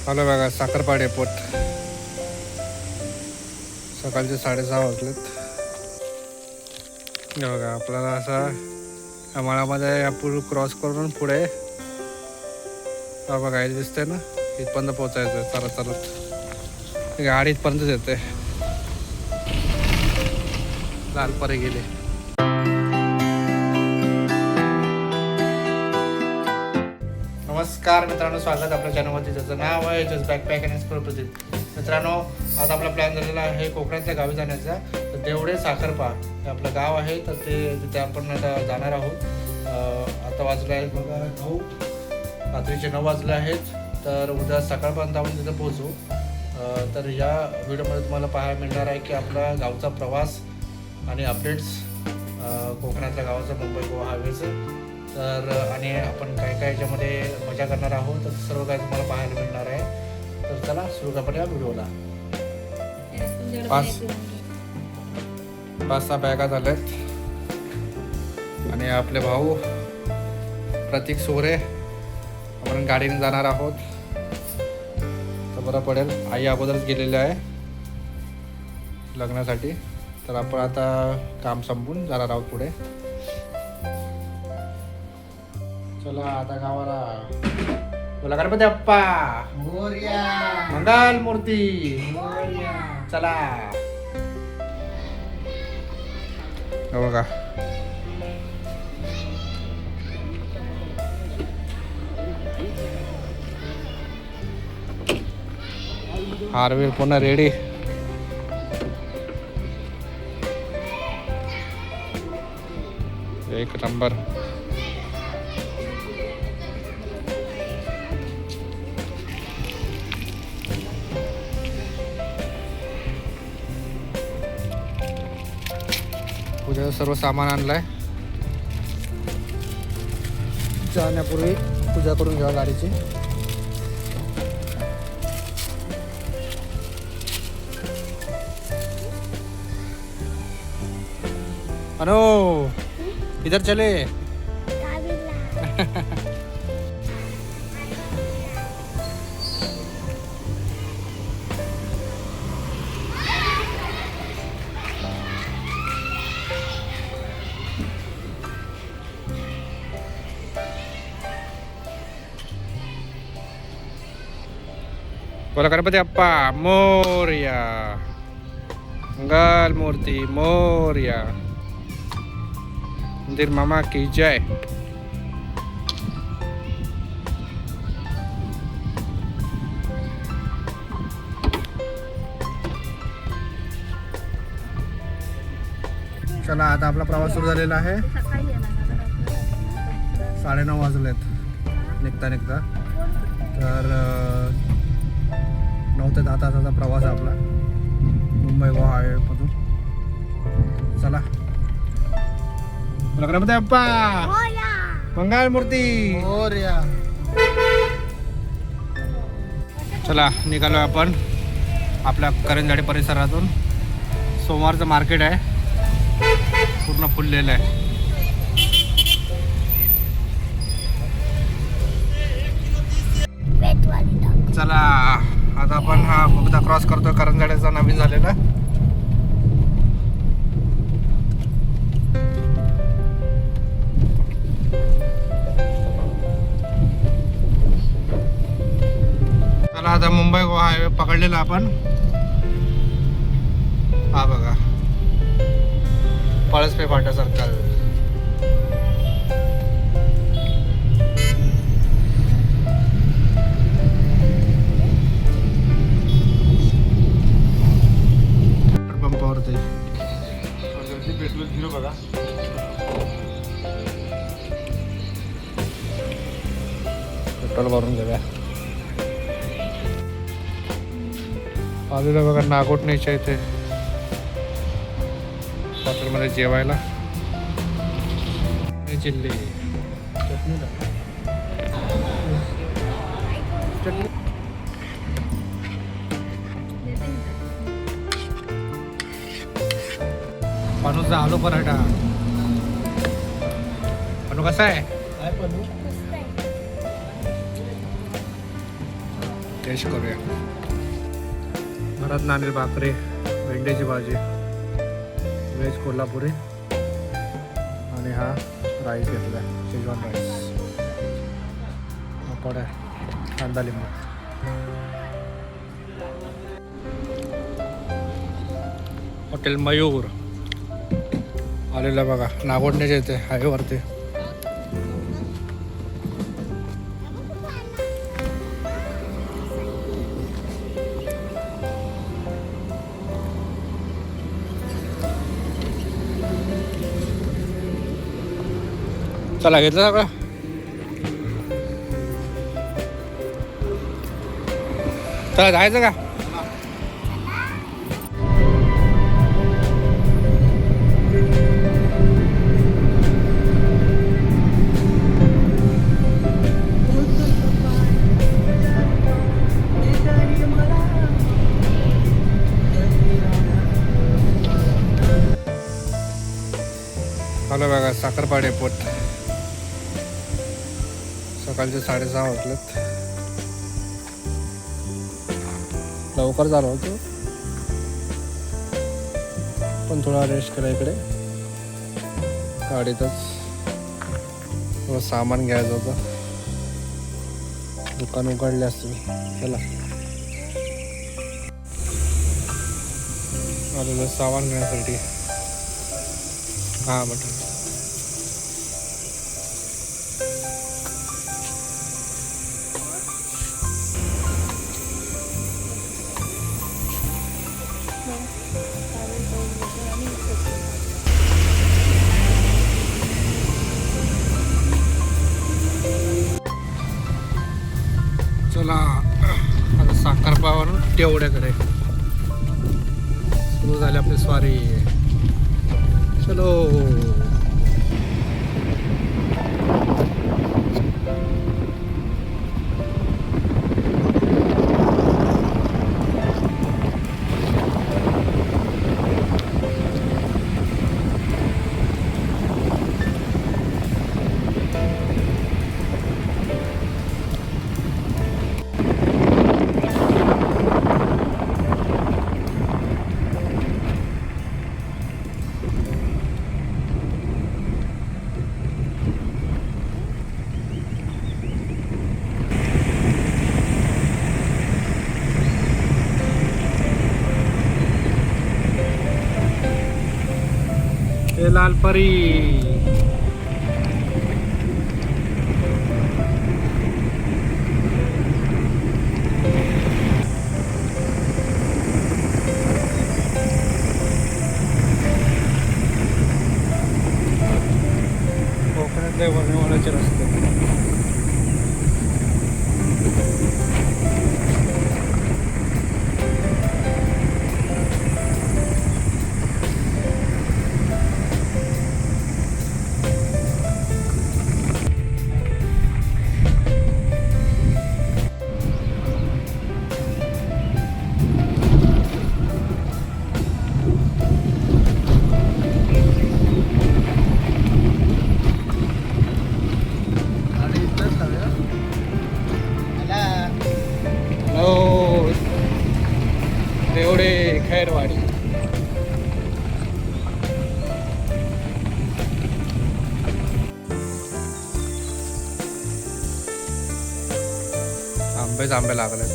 Hello बघा साखरपाडे पोट सकाळचे 6:30 वाजलेत. बघा आपल्याला असा मळामध्ये या पूल क्रॉस करून पुढे बघा हे दिसतंय ना, इथपर्यंत पोचायचं चालत चालत. गाडी इथपर्यंतच येते. लालपरे गेले. नमस्कार मित्रांनो, स्वागत आपल्या चॅनलवरती, ज्याचं नाव आहे just backpack and explore project. मित्रांनो, आज आपला प्लॅन झालेला आहे कोकणातल्या गावी जाण्याचा. तर देवडे साखरपा हे आपलं गाव आहे, तर तिथे आपण आता जाणार आहोत. आता वाजले आहेत बघा 9, रात्रीचे 9 वाजले आहेत. तर उद्या सकाळपर्यंत आपण तिथे पोहोचू. तर या व्हिडिओमध्ये तुम्हाला पाहायला मिळणार आहे की आपला गावचा प्रवास आणि अपडेट्स कोकणातल्या गावाचं, मुंबई गोवा हायवेचं. तर आणि आपण काय काय याच्यामध्ये मजा करणार आहोत, तर सर्व काही तुम्हाला पाहायला मिळणार आहे. तर चला सुरू करूया व्हिडिओला. 5-6 बॅगा झाल्यात आणि आपले भाऊ प्रतीक सोरे आपण गाडीने जाणार आहोत. तर बरं पडेल, आई अगोदरच गेलेली आहे लग्नासाठी. तर आपण आता काम संपवून जाणार आहोत पुढे. चला आता गावाला. बोला गणपती बाप्पा मोरया, मंगल मूर्ती मोरया. चला बघा हारवीर पुन्हा रेडी. एक नंबर. पूजेचं सर्व सामान आणलंय. जाण्यापूर्वी पूजा करून घ्यावा गाडीची. अनो इधर चले. बोला गणपती बाप्पा मोरया, मंगल मूर्ती मोरया, मंदिर मामा की जय. चला आता आपला प्रवास सुरू झालेला आहे. 9:30 वाजलेत निघता निघता. तर 9 ते 10 तासाचा प्रवास आहे आपला मुंबई गोवा हायवेमधून. चला गणपती बाप्पा मंगल मूर्ती मोरया. चला निघालो आपण आपल्या करंजाडी परिसरातून. सोमवारचं मार्केट आहे, पूर्ण फुललेलं आहे. चला आता आपण हा बोगदा क्रॉस करतोय, करंजाड्याचा नवीन झालेला. चला आता मुंबई गोवा हायवे पकडलेला आपण. हा बघा पळसपे फाटा सर्कल. पेट्रोल बघा. पेट्रोल भरून घेऊया. बाजूला बघा नागोठणेच्या इथे हॉटेलमध्ये जेवायला चिल्ली चटणी. पनूचा आलू पराठा. पनू कसा आहे? टेस्ट करूया. घरात नाणेल भाकरी, भेंडीची भाजी, व्हेज कोल्हापुरी आणि हा राईस घेतला शेजवान राईस, पापड, कांदा लिंबू. हॉटेल मयूर आलेलं बघा, नागोडण्याच्या इथे हायवेवरती. चला घेतलं सगळं. चला जायचं का? आलं बघा साखरपा डेपोट. सकाळचे 6:30 वाजलेत. लवकर झालं होतं पण थोडा रेस्ट केला इकडे गाडीतच. थोडं सामान घ्यायचं होतं, दुकान उघडले असतील. चला आलेलं सामान घेण्यासाठी. हां बट चला आता साखरपावरून तेवढ्याकडे सुरू झाली आपली स्वारी. चलो हे लाल परी. कोकणातले वळणवळणाचे रस्ते. एवढे खैरवाडी. आंबेच आंबे लागलेत.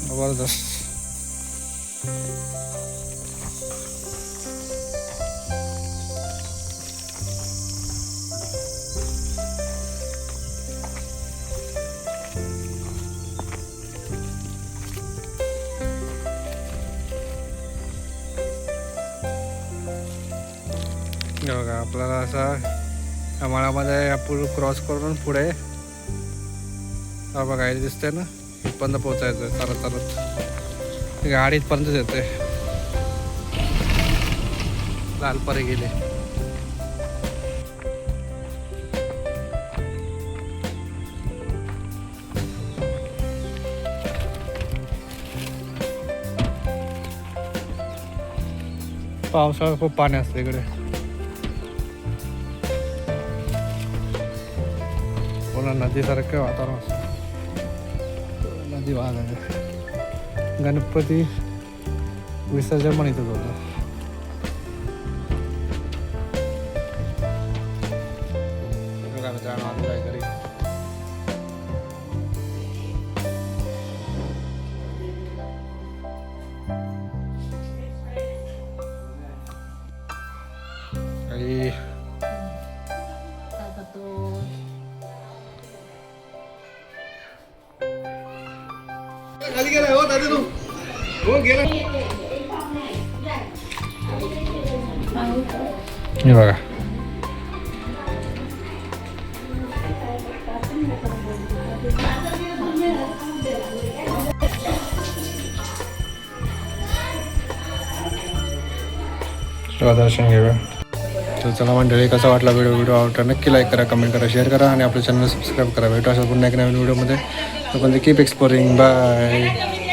जबरदस्त. बघा आपल्याला असा मळामध्ये आपण क्रॉस करून पुढे बघा हे दिसतंय ना, इथपर्यंत पोचायचं चालत चालत. गाडी इथपर्यंतच येते. लालपरी गेले. पावसाळ्यात खूप पाणी असतं इकडे. पूर्ण नदीसारखं वातावरण असतं. नदी वाहत आहे. गणपती विसर्जन पण इथंच होतं. मित्रांनो आलेलं आहे घरी. आई खाली गेला हो दादा तू हो गेला. हे बघा दर्शन घेऊया. तर चला मंडळी, कसा वाटला व्हिडिओ आवडला नक्की लाईक करा, कमेंट करा, शेअर करा आणि आपल्या चॅनल सबस्क्राईब करा. भेटू अशा पुन्हा एक नवीन व्हिडिओमध्ये. तोपर्यंत कीप एक्सप्लोरिंग. बाय.